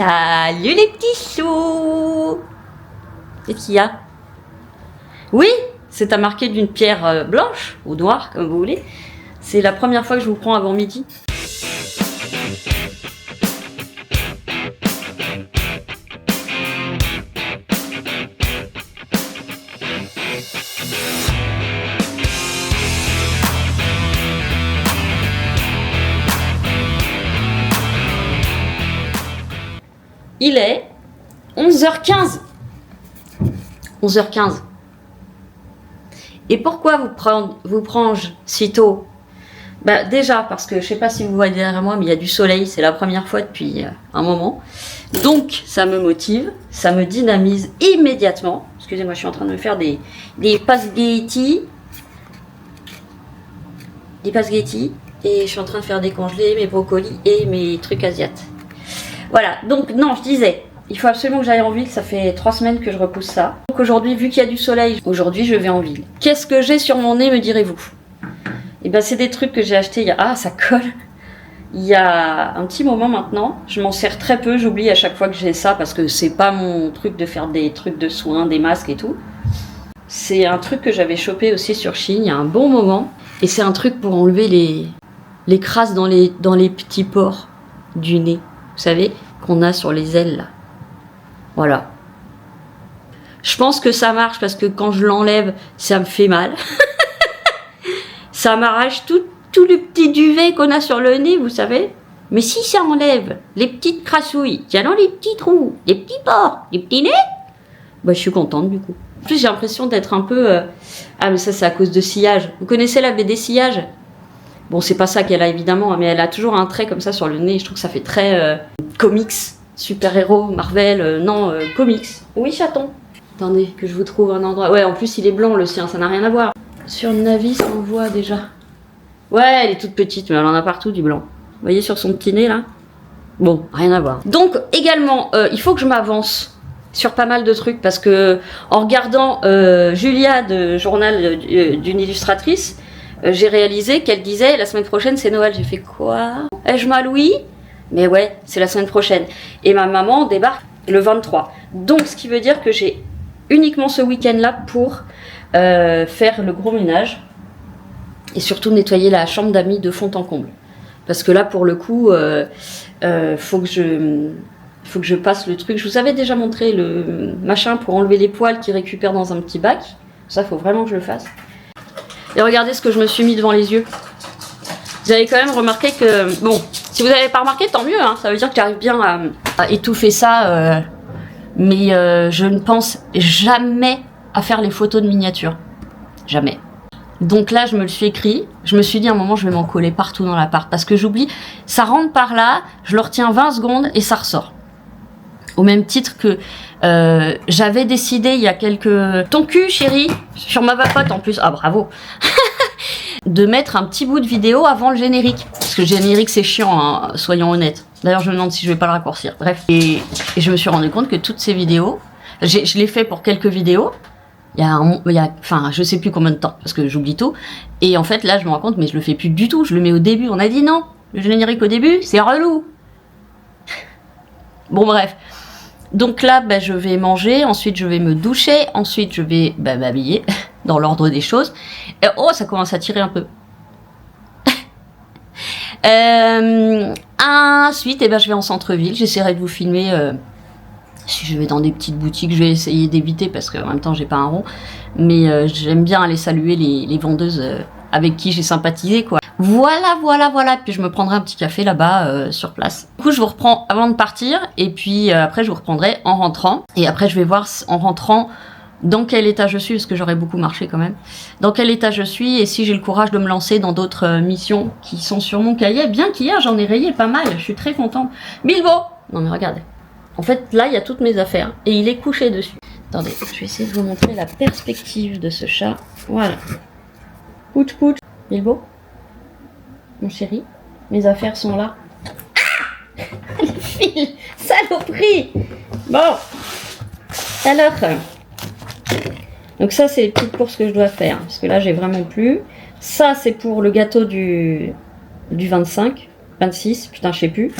Salut les petits choux! Qu'est-ce qu'il y a? Oui, c'est à marquer d'une pierre blanche ou noire, comme vous voulez. C'est la première fois que je vous prends avant midi. Il est 11h15. 11h15. Et pourquoi vous prendre si tôt? Bah déjà parce que je sais pas si vous voyez derrière moi, mais il y a du soleil, c'est la première fois depuis un moment. Donc ça me motive, ça me dynamise immédiatement. Excusez-moi, je suis en train de me faire des spaghettis. Des spaghettis. Et je suis en train de faire décongeler mes brocolis et mes trucs asiates. Voilà, donc non, je disais, il faut absolument que j'aille en ville, ça fait 3 semaines que je repousse ça. Donc aujourd'hui, vu qu'il y a du soleil, aujourd'hui je vais en ville. Qu'est-ce que j'ai sur mon nez, me direz-vous? Et ben c'est des trucs que j'ai achetés il y a... Ah, ça colle! Il y a un petit moment maintenant, je m'en sers très peu, j'oublie à chaque fois que j'ai ça parce que c'est pas mon truc de faire des trucs de soins, des masques et tout. C'est un truc que j'avais chopé aussi sur Chine il y a un bon moment. Et c'est un truc pour enlever les crasses dans les petits pores du nez. Vous savez, qu'on a sur les ailes là. Voilà. Je pense que ça marche parce que quand je l'enlève, ça me fait mal. Ça m'arrache tout le petit duvet qu'on a sur le nez, vous savez. Mais si ça enlève les petites crassouilles, qu'il y a dans les petits trous, les petits pores, les petits nez, bah, je suis contente du coup. En plus, j'ai l'impression d'être un peu... Ah, mais ça, c'est à cause de Sillage. Vous connaissez la BD Sillage? Bon, c'est pas ça qu'elle a évidemment, mais elle a toujours un trait comme ça sur le nez. Je trouve que ça fait très comics, super-héros, Marvel, comics. Oui, chaton. Attendez, que je vous trouve un endroit. Ouais, en plus, il est blanc le sien, ça n'a rien à voir. Sur Navis, on voit déjà. Ouais, elle est toute petite, mais elle en a partout du blanc. Vous voyez sur son petit nez là? Bon, rien à voir. Donc, également, il faut que je m'avance sur pas mal de trucs parce que en regardant Julia de Journal d'une illustratrice, j'ai réalisé qu'elle disait la semaine prochaine c'est Noël. J'ai fait quoi? Ai-je mal oui? Mais ouais, c'est la semaine prochaine. Et ma maman débarque le 23. Donc ce qui veut dire que j'ai uniquement ce week-end là pour faire le gros ménage. Et surtout nettoyer la chambre d'amis de fond en comble. Parce que là pour le coup, faut que je passe le truc. Je vous avais déjà montré le machin pour enlever les poils qui récupère dans un petit bac. Ça, faut vraiment que je le fasse. Et regardez ce que je me suis mis devant les yeux. Vous avez quand même remarqué que... Bon, si vous n'avez pas remarqué, tant mieux. Hein, ça veut dire que j'arrive bien à étouffer ça. Mais je ne pense jamais à faire les photos de miniature. Jamais. Donc là, je me le suis écrit. Je me suis dit à un moment, je vais m'en coller partout dans l'appart. Parce que j'oublie, ça rentre par là, je le retiens 20 secondes et ça ressort. Au même titre que j'avais décidé il y a quelques... Ton cul, chérie, sur ma vapote en plus. Ah, bravo. De mettre un petit bout de vidéo avant le générique. Parce que le générique, c'est chiant, hein, soyons honnêtes. D'ailleurs, je me demande si je vais pas le raccourcir. Bref. Et je me suis rendu compte que toutes ces vidéos, je l'ai fait pour quelques vidéos. Enfin, je sais plus combien de temps, parce que j'oublie tout. Et en fait, là, je me rends compte, mais je le fais plus du tout. Je le mets au début. On a dit non. Le générique au début, c'est relou. Bon, bref. Donc là, bah, je vais manger, ensuite je vais me doucher, ensuite je vais m'habiller, dans l'ordre des choses. Et, oh, ça commence à tirer un peu. Ensuite, je vais en centre-ville, j'essaierai de vous filmer. Si je vais dans des petites boutiques, je vais essayer d'éviter parce qu'en même temps, j'ai pas un rond. Mais j'aime bien aller saluer les vendeuses avec qui j'ai sympathisé, quoi. Voilà. Puis je me prendrai un petit café là-bas sur place. Du coup, je vous reprends avant de partir. Et puis après, je vous reprendrai en rentrant. Et après, je vais voir en rentrant dans quel état je suis, parce que j'aurais beaucoup marché quand même. Dans quel état je suis et si j'ai le courage de me lancer dans d'autres missions qui sont sur mon cahier. Bien qu'hier, j'en ai rayé pas mal. Je suis très contente. Bilbo! Non mais regardez. En fait, là, il y a toutes mes affaires. Et il est couché dessus. Attendez, je vais essayer de vous montrer la perspective de ce chat. Voilà. Pouch. Bilbo? Mon chéri, mes affaires sont là. Ah, le fil, saloperie. Bon, alors, donc ça c'est les petites courses que je dois faire, parce que là j'ai vraiment plus. Ça c'est pour le gâteau du 25, 26, putain je sais plus.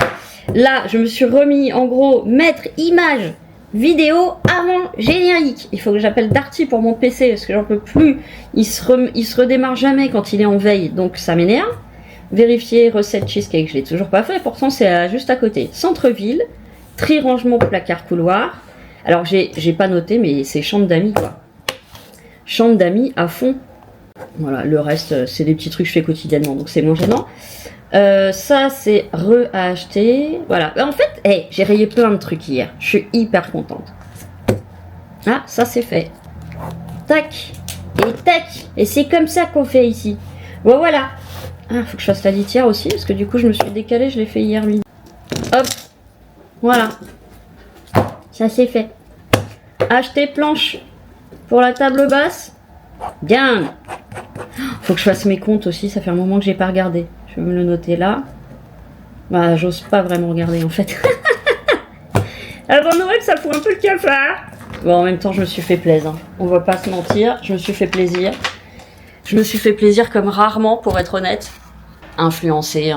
Là, je me suis remis en gros mettre image vidéo avant générique. Il faut que j'appelle Darty pour mon PC parce que j'en peux plus. Il se redémarre jamais quand il est en veille, donc ça m'énerve. Vérifier recette cheesecake, je l'ai toujours pas fait, pourtant c'est juste à côté. Centre-ville, tri rangement placard couloir. Alors j'ai pas noté, mais c'est chambre d'amis quoi. Chambre d'amis à fond. Voilà, le reste c'est des petits trucs que je fais quotidiennement, donc c'est moins gênant. Ça c'est re-acheter. Voilà, en fait, hey, j'ai rayé plein de trucs hier. Je suis hyper contente. Ah, ça c'est fait. Tac et tac. Et c'est comme ça qu'on fait ici. Bon voilà. Ah, faut que je fasse la litière aussi, parce que du coup je me suis décalée, je l'ai fait hier midi. Hop. Voilà. Ça c'est fait. Acheter planche pour la table basse. Bien. Faut que je fasse mes comptes aussi, ça fait un moment que j'ai pas regardé. Je vais me le noter là. Bah, j'ose pas vraiment regarder en fait. Avant Noël, ça fout un peu le cafard. Bon, en même temps, je me suis fait plaisir. On va pas se mentir, je me suis fait plaisir. Je me suis fait plaisir comme rarement, pour être honnête. Influencée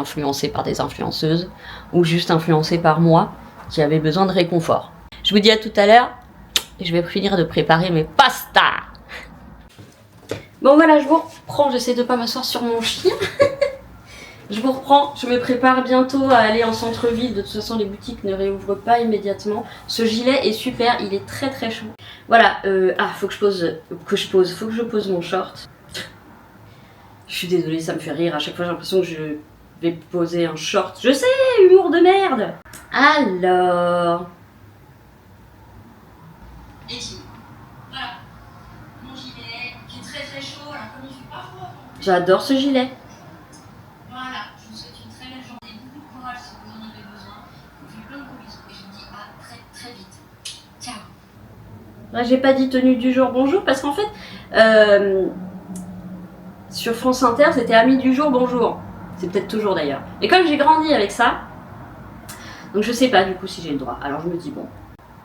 par des influenceuses, ou juste influencée par moi, qui avait besoin de réconfort. Je vous dis à tout à l'heure, et je vais finir de préparer mes pastas. Bon voilà, je vous reprends, j'essaie de pas m'asseoir sur mon chien. Je vous reprends, je me prépare bientôt à aller en centre-ville. De toute façon, les boutiques ne réouvrent pas immédiatement. Ce gilet est super, il est très très chaud. Voilà, faut que je pose mon short. Je suis désolée, ça me fait rire. À chaque fois, j'ai l'impression que je vais poser un short. Je sais, humour de merde. Alors... Et voilà, mon gilet qui est très très chaud, alors comme il fait pas froid. J'adore ce gilet. Voilà, je vous souhaite une très belle journée, beaucoup de courage si vous en avez besoin. Je vous fais plein de gros bisous et je vous dis à très très vite. Ciao. Là, j'ai pas dit tenue du jour bonjour parce qu'en fait, sur France Inter, c'était Amis du jour bonjour. C'est peut-être toujours d'ailleurs. Et comme j'ai grandi avec ça, donc je sais pas du coup si j'ai le droit. Alors je me dis bon.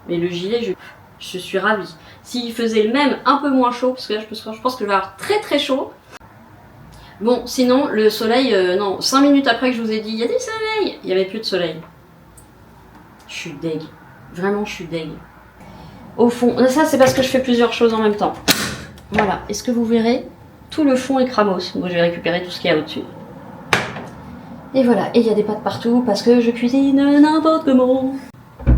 Mais le gilet, je suis ravie. S'il faisait le même, un peu moins chaud, parce que là je pense que je vais avoir très très chaud. Bon, sinon, le soleil, non, 5 minutes après que je vous ai dit, il y a du soleil, il n'y avait plus de soleil. Je suis deg. Vraiment, je suis deg. Au fond, ça c'est parce que je fais plusieurs choses en même temps. Voilà, est-ce que vous verrez? Tout le fond est cramos. Moi, je vais récupérer tout ce qu'il y a au-dessus. Et voilà, et il y a des pâtes partout parce que je cuisine n'importe comment.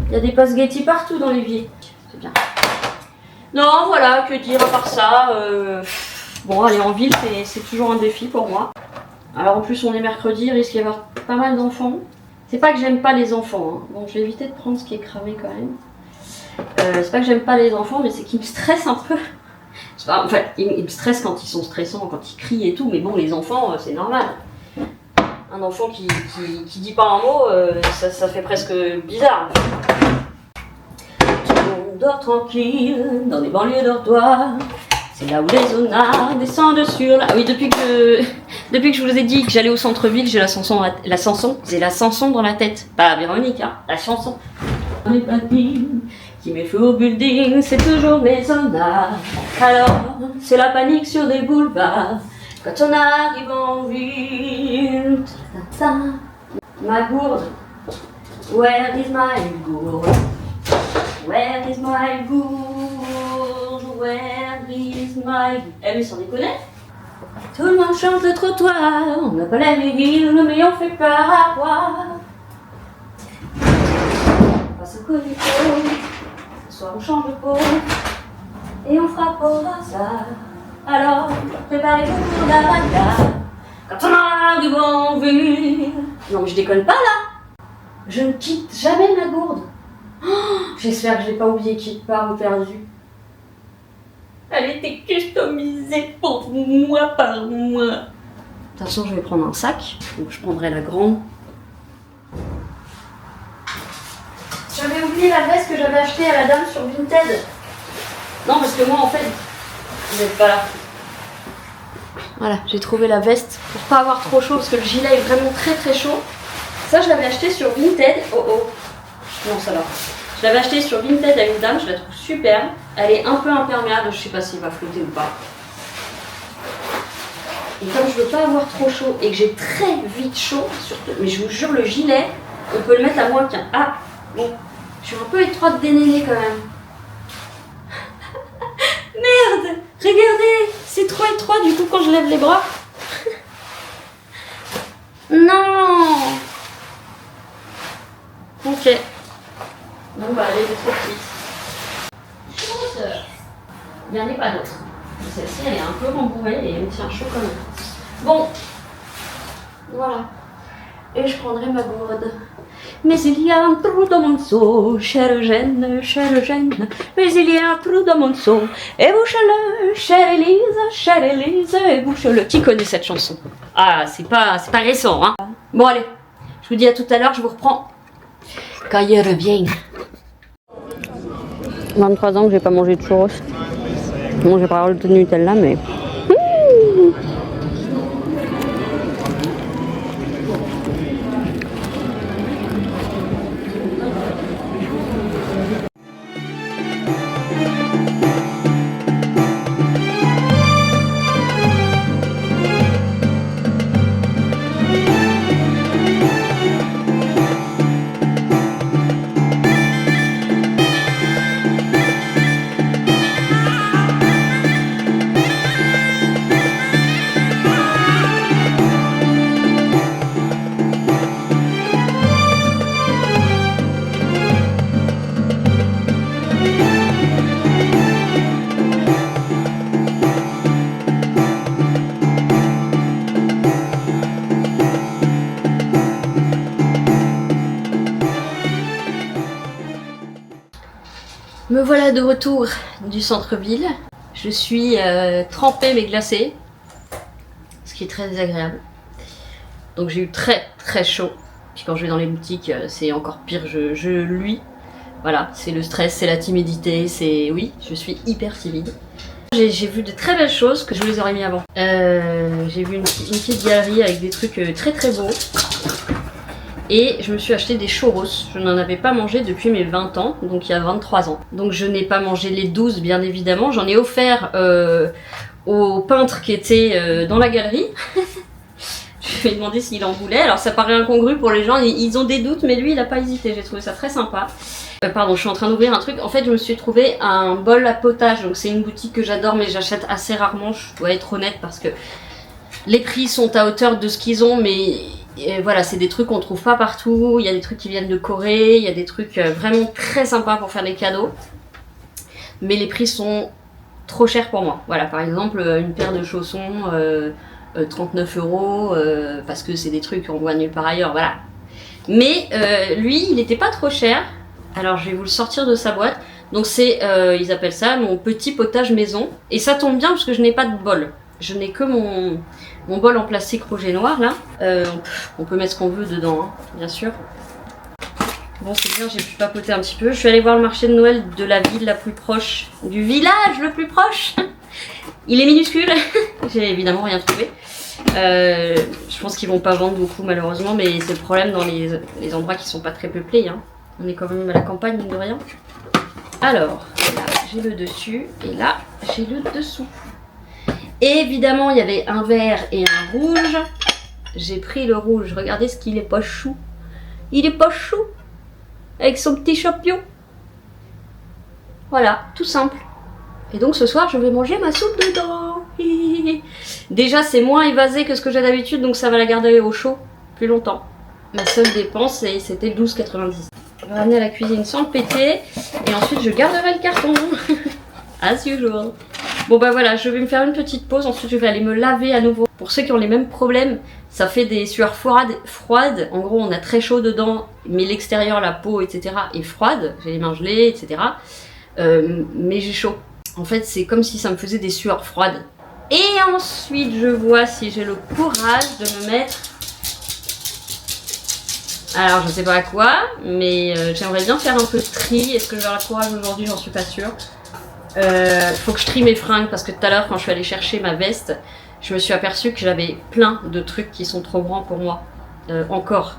Il y a des pâtes spaghetti partout dans l'évier. C'est bien. Non, voilà, que dire à part ça. Bon, aller en ville, c'est toujours un défi pour moi. Alors en plus, on est mercredi, il risque d'y avoir pas mal d'enfants. C'est pas que j'aime pas les enfants. Hein. Bon, je vais éviter de prendre ce qui est cramé quand même. C'est pas que j'aime pas les enfants, mais c'est qu'ils me stressent un peu. Enfin, ils me stressent quand ils sont stressants, quand ils crient et tout, mais bon, les enfants, c'est normal. Un enfant qui dit pas un mot, ça fait presque bizarre. Tout le monde dort tranquille, dans des banlieues dortoirs. C'est là où les zonards descendent sur la... Oui, depuis que je vous ai dit que j'allais au centre-ville, j'ai la chanson dans la tête. Pas Véronique, hein, la chanson. On est parti. Qui met feu au building, c'est toujours maisonnard. Alors, c'est la panique sur des boulevards. Quand on arrive en ville, ma gourde. Where is my gourde? Where is my gourde? Where is my... Eh mais sans déconner. Tout le monde chante le trottoir. On n'a pas la ville, mais on fait peur à voir. Passe au comico. Soit on change de peau et on frappe au hasard. Alors, préparez-vous pour la bagarre. Quand on arrive en ville. Non, mais je déconne pas là. Je ne quitte jamais ma gourde. Oh, j'espère que je n'ai pas oublié quelque part ou perdu. Elle était customisée pour moi par moi. De toute façon, je vais prendre un sac. Donc, je prendrai la grande. J'avais oublié la veste que j'avais achetée à la dame sur Vinted. Non, parce que moi, en fait, vous n'êtes pas là. Voilà, j'ai trouvé la veste pour pas avoir trop chaud, parce que le gilet est vraiment très très chaud. Ça, je l'avais acheté sur Vinted. Oh oh. Non, ça va. Je l'avais acheté sur Vinted à une dame, je la trouve superbe. Elle est un peu imperméable, je sais pas s'il va flotter ou pas. Et comme je veux pas avoir trop chaud et que j'ai très vite chaud, surtout, mais je vous jure, le gilet, On peut le mettre à moins qu'un. Ah, bon, je suis un peu étroite des nénés quand même. Merde, regardez, c'est trop étroit du coup quand je lève les bras. Non. Ok. Bon bah allez, c'est trop petite. Il n'y en a pas d'autres. Celle-ci elle est un peu rembourrée et elle me tient chaud quand même. Bon, voilà. Et je prendrai ma gourde. Mais il y a un trou dans mon seau, chère Jeanne, mais il y a un trou dans mon seau, et bouche-le, chère Élise, et bouche-le. Qui connaît cette chanson? Ah, c'est pas récent, hein. Bon, allez, je vous dis à tout à l'heure, je vous reprends quand il revient. 23 ans que j'ai pas mangé de churros. Bon, j'ai pas avoir le de Nutella, mais... Me voilà de retour du centre-ville. Je suis trempée mais glacée, ce qui est très désagréable. Donc j'ai eu très chaud. Puis quand je vais dans les boutiques, c'est encore pire, je luis. Voilà, c'est le stress, c'est la timidité, c'est... Oui, je suis hyper timide. J'ai vu de très belles choses que je vous les aurais mis avant. J'ai vu une petite galerie avec des trucs très beaux. Et je me suis acheté des churros. Je n'en avais pas mangé depuis mes 20 ans, donc il y a 23 ans. Donc je n'ai pas mangé les 12 bien évidemment. J'en ai offert au peintre qui était dans la galerie. Je lui ai demandé s'il en voulait. Alors ça paraît incongru pour les gens, ils ont des doutes, mais lui il n'a pas hésité. J'ai trouvé ça très sympa. Pardon, je suis en train d'ouvrir un truc. En fait, je me suis trouvé un bol à potage. Donc c'est une boutique que j'adore, mais j'achète assez rarement. Je dois être honnête parce que les prix sont à hauteur de ce qu'ils ont, mais... Et voilà, c'est des trucs qu'on trouve pas partout. Il y a des trucs qui viennent de Corée, il y a des trucs vraiment très sympas pour faire des cadeaux. Mais les prix sont trop chers pour moi. Voilà, par exemple, une paire de chaussons, 39 €, parce que c'est des trucs qu'on voit nulle part ailleurs, voilà. Mais lui, il était pas trop cher. Alors, je vais vous le sortir de sa boîte. Donc c'est, ils appellent ça mon petit potage maison. Et ça tombe bien parce que je n'ai pas de bol. Je n'ai que mon bol en plastique rouge et noir là. On peut mettre ce qu'on veut dedans, hein, bien sûr. Bon, c'est bien, j'ai pu papoter un petit peu. Je suis allée voir le marché de Noël de la ville la plus proche, du village le plus proche. Il est minuscule. J'ai évidemment rien trouvé. Je pense qu'ils vont pas vendre beaucoup malheureusement, mais c'est le problème dans les endroits qui sont pas très peuplés. Hein. On est quand même à la campagne, mine de rien. Alors, là j'ai le dessus et là j'ai le dessous. Et évidemment, il y avait un vert et un rouge. J'ai pris le rouge. Regardez ce qu'il est pas chou. Il est pas chou. Avec son petit champion. Voilà, tout simple. Et donc ce soir, je vais manger ma soupe dedans. Déjà, c'est moins évasé que ce que j'ai d'habitude, donc ça va la garder au chaud plus longtemps. Ma seule dépense, c'était 12,90. Je vais ramener à la cuisine sans le péter. Et ensuite, je garderai le carton. As usual. Bon bah voilà, je vais me faire une petite pause, ensuite je vais aller me laver à nouveau. Pour ceux qui ont les mêmes problèmes, ça fait des sueurs froides. En gros, on a très chaud dedans, mais l'extérieur, la peau, etc. est froide. J'ai les mains gelées, etc. Mais j'ai chaud. En fait, c'est comme si ça me faisait des sueurs froides. Et ensuite, je vois si j'ai le courage de me mettre... Alors, je sais pas à quoi, mais j'aimerais bien faire un peu de tri. Est-ce que je vais avoir le courage aujourd'hui? J'en suis pas sûre. Faut que je trie mes fringues parce que tout à l'heure quand je suis allée chercher ma veste, je me suis aperçue que j'avais plein de trucs qui sont trop grands pour moi encore,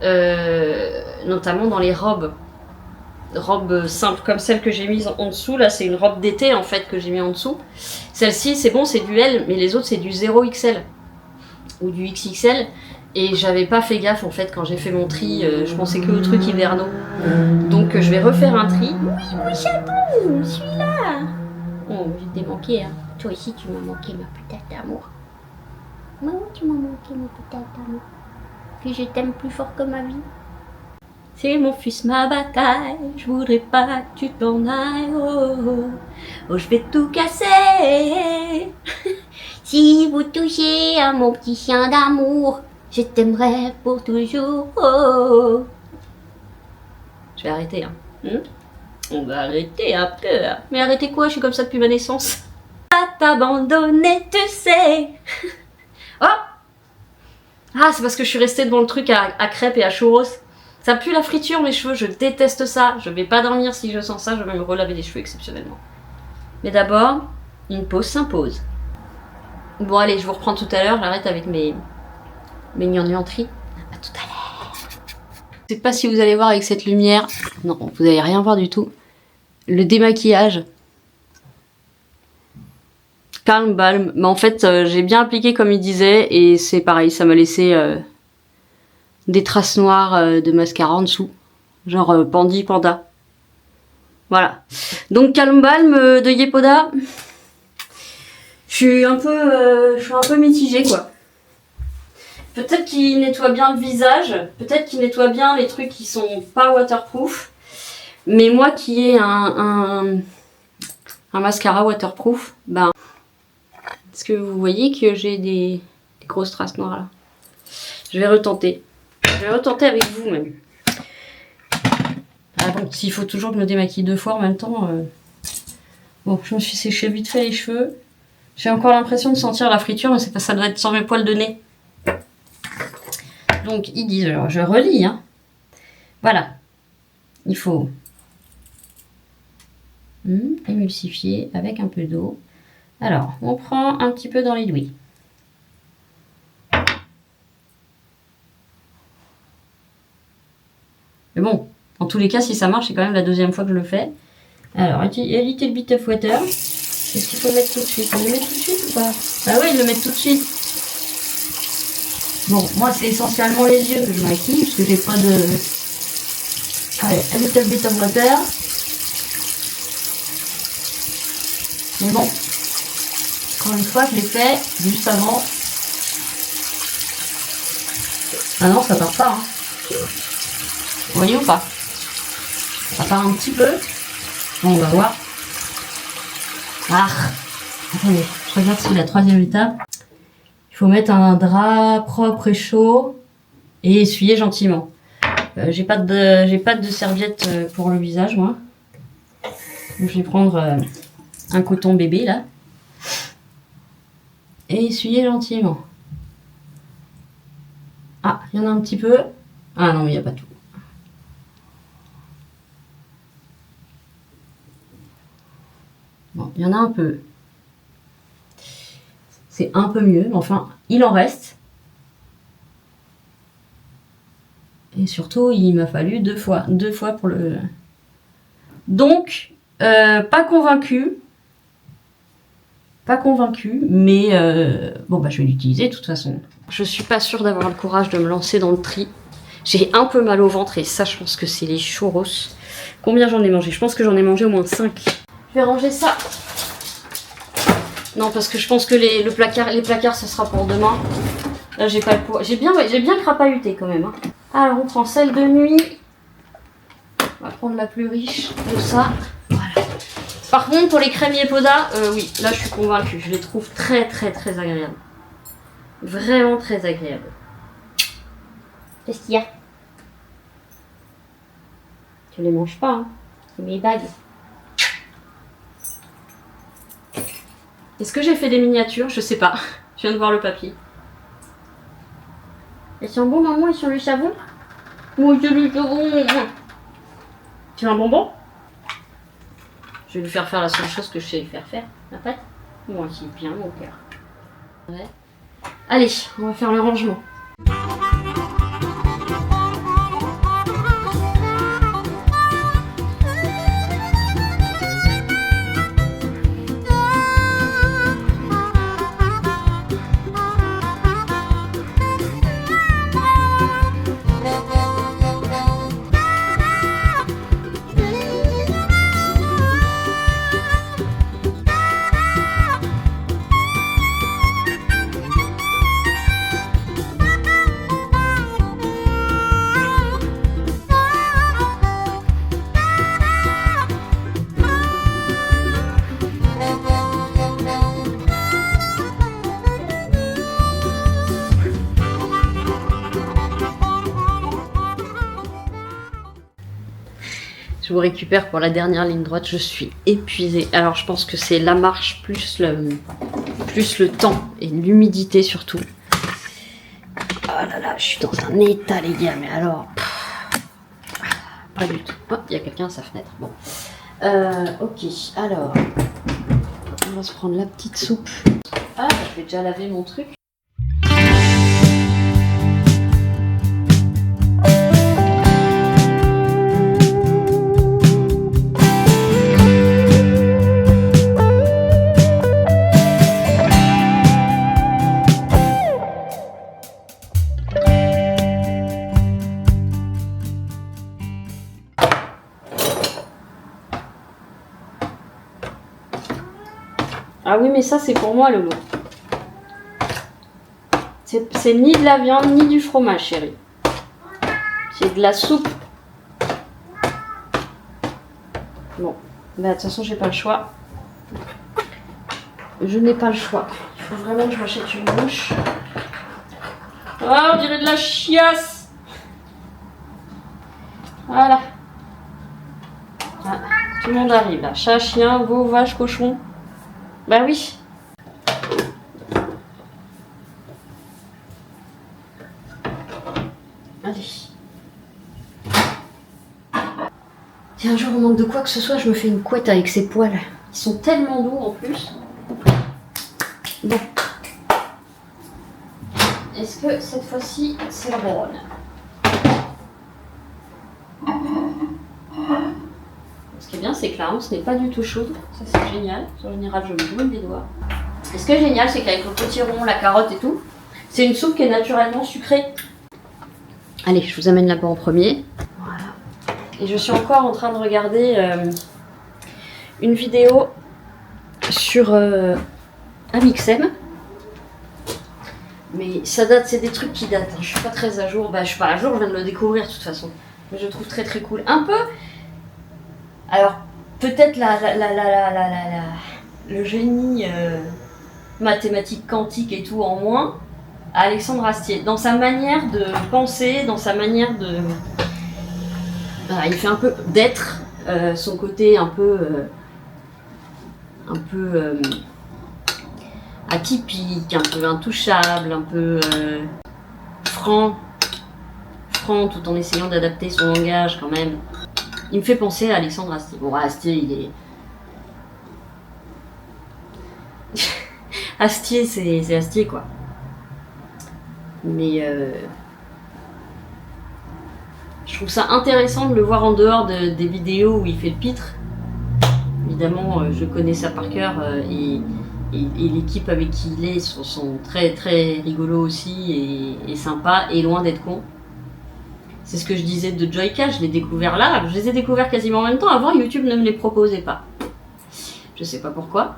notamment dans les robes simples comme celle que j'ai mise en dessous. Là c'est une robe d'été en fait que j'ai mis en dessous. Celle-ci c'est bon, c'est du L, mais les autres c'est du 0XL ou du XXL Et j'avais pas fait gaffe en fait quand j'ai fait mon tri, je pensais que aux trucs hivernaux. Donc je vais refaire un tri. Oui, mon chaton, je suis là. Oh, je t'ai manqué, hein. Toi aussi tu m'as manqué ma putain d'amour. Moi tu m'as manqué ma putain d'amour. Que je t'aime plus fort que ma vie. C'est mon fils, ma bataille, je voudrais pas que tu t'en ailles, oh, oh, oh, je vais tout casser. Si vous touchez à mon petit chien d'amour, je t'aimerai pour toujours, oh, oh. Je vais arrêter, hein. On va arrêter un peu, hein. Mais arrêter quoi, je suis comme ça depuis ma naissance. Pas t'abandonner, tu sais. Oh. Ah, c'est parce que je suis restée devant le truc à crêpes et à churros. Ça pue la friture mes cheveux, je déteste ça. Je vais pas dormir si je sens ça, je vais me relaver les cheveux exceptionnellement. Mais d'abord, une pause s'impose. Bon allez, je vous reprends tout à l'heure, j'arrête avec mes gnangnateries. À tout à l'heure. Je sais pas si vous allez voir avec cette lumière. Non, vous allez rien voir du tout. Le démaquillage. Calme balm. Mais en fait, j'ai bien appliqué comme il disait et c'est pareil, ça m'a laissé... des traces noires de mascara en dessous. Genre Pandi Panda. Voilà. Donc Calm Balm de Yepoda. Je suis un peu mitigée quoi. Peut-être qu'il nettoie bien le visage. Peut-être qu'il nettoie bien les trucs qui sont pas waterproof. Mais moi qui ai un mascara waterproof, ben... Est-ce que vous voyez que j'ai des grosses traces noires là? Je vais retenter. Je vais retenter avec vous même. Ah bon, s'il faut toujours que je me démaquille 2 fois en même temps. Bon, je me suis séché vite fait les cheveux. J'ai encore l'impression de sentir la friture, mais c'est pas ça, doit être sur mes poils de nez. Donc ils disent, alors je relis, hein. Voilà. Il faut émulsifier avec un peu d'eau. Alors, on prend un petit peu dans l'aiguille. Mais bon, en tous les cas, si ça marche, c'est quand même la 2e fois que je le fais. Alors, a little bit of water. Est-ce qu'il faut le mettre tout de suite? On le met tout de suite ou pas? Ah oui, le mettre tout de suite. Bon, moi, c'est essentiellement les yeux que je maquille, parce que j'ai pas de... Allez, a little bit of water. Mais bon, encore une fois, je l'ai fait juste avant. Ah non, ça part pas, hein. Vous voyez ou pas? Ça part un petit peu. Bon, on va voir. Ah, attendez, je regarde si la 3e étape. Il faut mettre un drap propre et chaud et essuyer gentiment. J'ai pas de serviette pour le visage, moi. Donc, je vais prendre un coton bébé là et essuyer gentiment. Ah, il y en a un petit peu. Ah non, mais il n'y a pas tout. Bon, il y en a un peu. C'est un peu mieux, mais enfin, il en reste. Et surtout, il m'a fallu 2 fois. 2 fois pour le... Donc, pas convaincu. Pas convaincu, mais bon, bah, je vais l'utiliser de toute façon. Je suis pas sûre d'avoir le courage de me lancer dans le tri. J'ai un peu mal au ventre et ça, je pense que c'est les churros. Combien j'en ai mangé? Je pense que j'en ai mangé au moins 5. Je vais ranger ça. Non, parce que je pense que les placards, ça sera pour demain. Là, j'ai pas le poids. J'ai bien crapahuté quand même. Hein. Alors, on prend celle de nuit. On va prendre la plus riche de ça. Voilà. Par contre, pour les crèmes Yepoda, oui, là, je suis convaincue. Je les trouve très, très, très agréables. Vraiment très agréables. Qu'est-ce qu'il y a? Tu les manges pas, hein. C'est mes bagues. Est-ce que j'ai fait des miniatures? Je sais pas. Je viens de voir le papier. Elles sont bons, maman? Elles sont le savon? Oui, c'est le savon. Tu veux un bonbon? Je vais lui faire la seule chose que je sais lui faire. La pâte? Moi aussi, bien mon cœur. Ouais. Allez, on va faire le rangement. vous récupère pour la dernière ligne droite. Je suis épuisée. Alors je pense que c'est la marche plus le temps et l'humidité surtout. Oh là là, je suis dans un état les gars, mais alors... pas du tout. Oh, il y a quelqu'un à sa fenêtre. Bon. Ok, alors... on va se prendre la petite soupe. Ah, je vais déjà laver mon truc. Ah oui, mais ça, c'est pour moi, Lolo. C'est ni de la viande, ni du fromage, chérie. C'est de la soupe. Bon, bah, de toute façon, j'ai pas le choix. Je n'ai pas le choix. Il faut vraiment que je m'achète une bouche. Ah, on dirait de la chiasse. Voilà. Ah, tout le monde arrive, là. Chat, chien, veau, vache, cochon. Bah oui. Allez. Si un jour on manque de quoi que ce soit, je me fais une couette avec ces poils. Ils sont tellement doux en plus. Bon. Est-ce que cette fois-ci, c'est la bonne? Ce qui est bien, c'est que la hanse n'est pas du tout chaude. Ça, c'est génial. En général, je me brûle les doigts. Et ce qui est génial, c'est qu'avec le potiron, la carotte et tout, c'est une soupe qui est naturellement sucrée. Allez, je vous amène là-bas en premier. Voilà. Et je suis encore en train de regarder une vidéo sur Amixem. Mais ça date, c'est des trucs qui datent. Hein. Je suis pas très à jour. Bah, je suis pas à jour, je viens de le découvrir de toute façon. Mais je trouve très très cool. Un peu. Alors, peut-être le génie mathématique quantique et tout en moins, à Alexandre Astier. Dans sa manière de penser, dans sa manière de... il fait un peu d'être, son côté un peu atypique, un peu intouchable, un peu franc, tout en essayant d'adapter son langage quand même. Il me fait penser à Alexandre Astier. Bon, Astier, il est... Astier, c'est Astier, quoi. Mais je trouve ça intéressant de le voir en dehors des vidéos où il fait le pitre. Évidemment, je connais ça par cœur et l'équipe avec qui il est sont très très rigolos aussi et sympas et loin d'être cons. C'est ce que je disais de Joyka, je l'ai découvert là, je les ai découverts quasiment en même temps, avant YouTube ne me les proposait pas. Je sais pas pourquoi.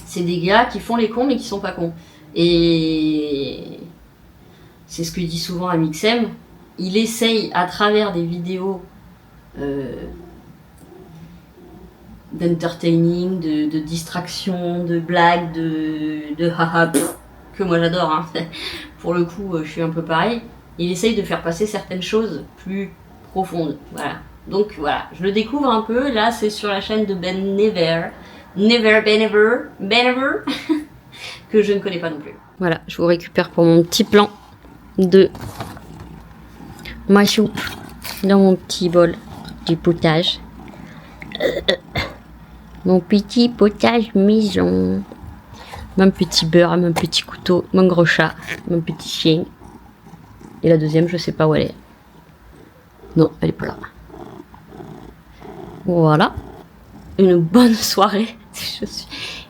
C'est des gars qui font les cons mais qui sont pas cons. Et c'est ce que dit souvent Amixem, il essaye à travers des vidéos d'entertaining, de distraction, de blagues, de haha, que moi j'adore, hein. Pour le coup je suis un peu pareil. Il essaye de faire passer certaines choses plus profondes. Voilà. Donc voilà, je le découvre un peu. Là, c'est sur la chaîne de Ben Never. Benever. Que je ne connais pas non plus. Voilà, je vous récupère pour mon petit plan de ma soupe dans mon petit bol du potage. Mon petit potage maison. Mon petit beurre, mon petit couteau, mon gros chat, mon petit chien. Et la deuxième, je sais pas où elle est. Non, elle est pas là. Voilà. Une bonne soirée.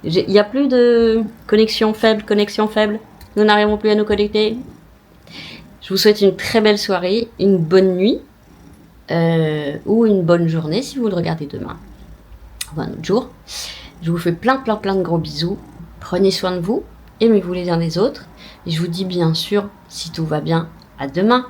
Il n'y a plus de connexion faible. Nous n'arrivons plus à nous connecter. Je vous souhaite une très belle soirée, une bonne nuit. Ou une bonne journée si vous le regardez demain. Ou un autre jour. Je vous fais plein de gros bisous. Prenez soin de vous. Aimez-vous les uns les autres. Et je vous dis bien sûr, si tout va bien, à demain.